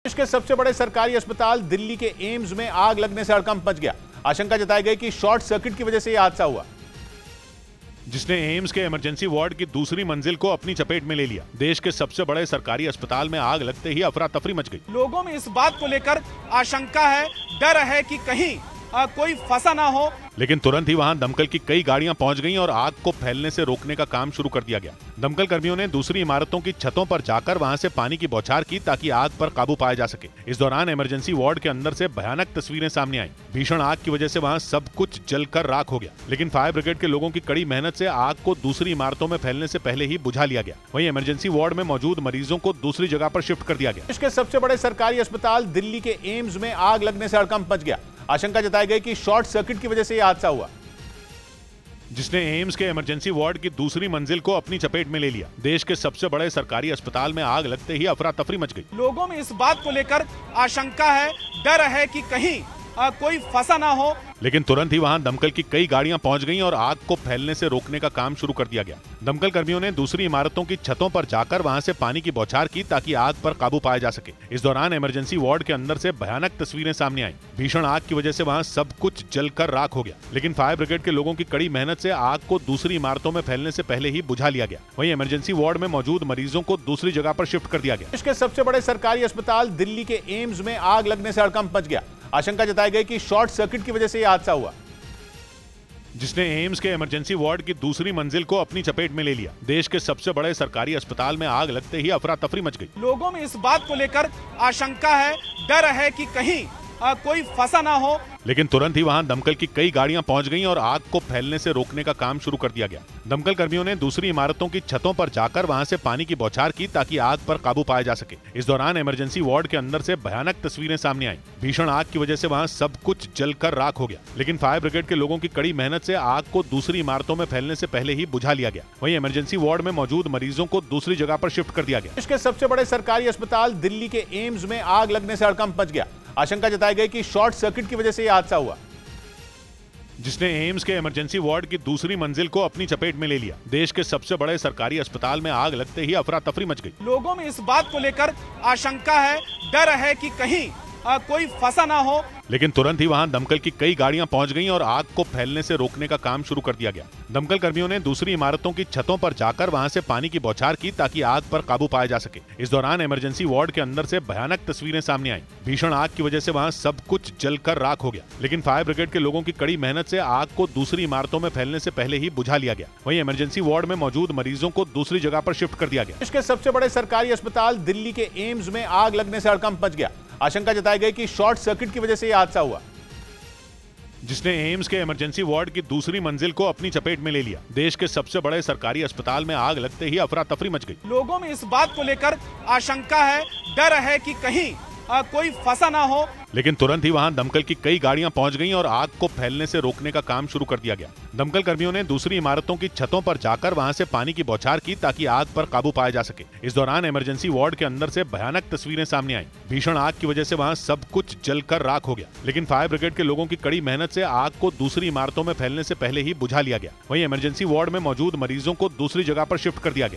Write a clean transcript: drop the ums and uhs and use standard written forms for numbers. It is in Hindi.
देश के सबसे बड़े सरकारी अस्पताल दिल्ली के एम्स में आग लगने से हड़कंप मच गया। आशंका जताई गई कि शॉर्ट सर्किट की वजह से यह हादसा हुआ, जिसने एम्स के इमरजेंसी वार्ड की दूसरी मंजिल को अपनी चपेट में ले लिया। देश के सबसे बड़े सरकारी अस्पताल में आग लगते ही अफरा तफरी मच गई। लोगों में इस बात को लेकर आशंका है, डर है कि कहीं कोई फंसा ना हो, लेकिन तुरंत ही वहां दमकल की कई गाड़ियां पहुंच गईं और आग को फैलने से रोकने का काम शुरू कर दिया गया। दमकल कर्मियों ने दूसरी इमारतों की छतों पर जाकर वहां से पानी की बौछार की ताकि आग पर काबू पाया जा सके। इस दौरान इमरजेंसी वार्ड के अंदर से भयानक तस्वीरें सामने आईं। भीषण आग की वजह से वहां सब कुछ जलकर राख हो गया, लेकिन फायर ब्रिगेड के लोगों की कड़ी मेहनत से आग को दूसरी इमारतों में फैलने से पहले ही बुझा लिया गया। वहीं इमरजेंसी वार्ड में मौजूद मरीजों को दूसरी जगह पर शिफ्ट कर दिया गया। देश के सबसे बड़े सरकारी अस्पताल दिल्ली के एम्स में आग लगने से हड़कंप मच गया। आशंका जताई गई कि शॉर्ट सर्किट की वजह से यह हादसा हुआ, जिसने एम्स के इमरजेंसी वार्ड की दूसरी मंजिल को अपनी चपेट में ले लिया। देश के सबसे बड़े सरकारी अस्पताल में आग लगते ही अफरा तफरी मच गई। लोगों में इस बात को लेकर आशंका है, डर है कि कहीं कोई फंसा ना हो, लेकिन तुरंत ही वहां दमकल की कई गाड़ियां पहुंच गईं और आग को फैलने से रोकने का काम शुरू कर दिया गया। दमकल कर्मियों ने दूसरी इमारतों की छतों पर जाकर वहां से पानी की बौछार की ताकि आग पर काबू पाया जा सके। इस दौरान इमरजेंसी वार्ड के अंदर से भयानक तस्वीरें सामने आईं। भीषण आग की वजह से वहां सब कुछ जलकर राख हो गया, लेकिन फायर ब्रिगेड के लोगों की कड़ी मेहनत से आग को दूसरी इमारतों में फैलने से पहले ही बुझा लिया गया। वहीं इमरजेंसी वार्ड में मौजूद मरीजों को दूसरी जगह पर शिफ्ट कर दिया गया। देश के सबसे बड़े सरकारी अस्पताल दिल्ली के एम्स में आग लगने से हड़कंप मच गया। आशंका जताई गई कि शॉर्ट सर्किट की वजह से यह हादसा हुआ, जिसने एम्स के इमरजेंसी वार्ड की दूसरी मंजिल को अपनी चपेट में ले लिया। देश के सबसे बड़े सरकारी अस्पताल में आग लगते ही अफरा तफरी मच गई। लोगों में इस बात को लेकर आशंका है, डर है कि कहीं कोई फंसा ना हो, लेकिन तुरंत ही वहां दमकल की कई गाड़ियां पहुंच गईं और आग को फैलने से रोकने का काम शुरू कर दिया गया। दमकल कर्मियों ने दूसरी इमारतों की छतों पर जाकर वहां से पानी की बौछार की ताकि आग पर काबू पाया जा सके। इस दौरान इमरजेंसी वार्ड के अंदर से भयानक तस्वीरें सामने आईं। भीषण आग की वजह से वहां सब कुछ जलकर राख हो गया, लेकिन फायर ब्रिगेड के लोगों की कड़ी मेहनत से आग को दूसरी इमारतों में फैलने से पहले ही बुझा लिया गया। वहीं इमरजेंसी वार्ड में मौजूद मरीजों को दूसरी जगह पर शिफ्ट कर दिया गया। देश के सबसे बड़े सरकारी अस्पताल दिल्ली के एम्स में आग लगने से हड़कंप मच गया। आशंका जताई गई कि शॉर्ट सर्किट की वजह से यह हादसा हुआ, जिसने एम्स के इमरजेंसी वार्ड की दूसरी मंजिल को अपनी चपेट में ले लिया। देश के सबसे बड़े सरकारी अस्पताल में आग लगते ही अफरा तफरी मच गई। लोगों में इस बात को लेकर आशंका है, डर है कि कहीं कोई फंसा ना हो, लेकिन तुरंत ही वहां दमकल की कई गाड़ियां पहुंच गईं और आग को फैलने से रोकने का काम शुरू कर दिया गया। दमकल कर्मियों ने दूसरी इमारतों की छतों पर जाकर वहां से पानी की बौछार की ताकि आग पर काबू पाया जा सके। इस दौरान इमरजेंसी वार्ड के अंदर से भयानक तस्वीरें सामने आईं। भीषण आग की वजह से वहां सब कुछ जलकर राख हो गया, लेकिन फायर ब्रिगेड के लोगों की कड़ी मेहनत से आग को दूसरी इमारतों में फैलने से पहले ही बुझा लिया गया। वहीं इमरजेंसी वार्ड में मौजूद मरीजों को दूसरी जगह पर शिफ्ट कर दिया गया। देश के सबसे बड़े सरकारी अस्पताल दिल्ली के एम्स में आग लगने से हड़कंप मच गया। आशंका जताई गई कि शॉर्ट सर्किट की वजह से यह हादसा हुआ, जिसने एम्स के इमरजेंसी वार्ड की दूसरी मंजिल को अपनी चपेट में ले लिया। देश के सबसे बड़े सरकारी अस्पताल में आग लगते ही अफरा तफरी मच गई। लोगों में इस बात को लेकर आशंका है, डर है कि कहीं कोई फंसा ना हो, लेकिन तुरंत ही वहां दमकल की कई गाड़ियां पहुंच गईं और आग को फैलने से रोकने का काम शुरू कर दिया गया। दमकल कर्मियों ने दूसरी इमारतों की छतों पर जाकर वहां से पानी की बौछार की ताकि आग पर काबू पाया जा सके। इस दौरान इमरजेंसी वार्ड के अंदर से भयानक तस्वीरें सामने आईं। भीषण आग की वजह से वहां सब कुछ जलकर राख हो गया, लेकिन फायर ब्रिगेड के लोगों की कड़ी मेहनत से आग को दूसरी इमारतों में फैलने से पहले ही बुझा लिया गया। वहीं इमरजेंसी वार्ड में मौजूद मरीजों को दूसरी जगह पर शिफ्ट कर दिया गया।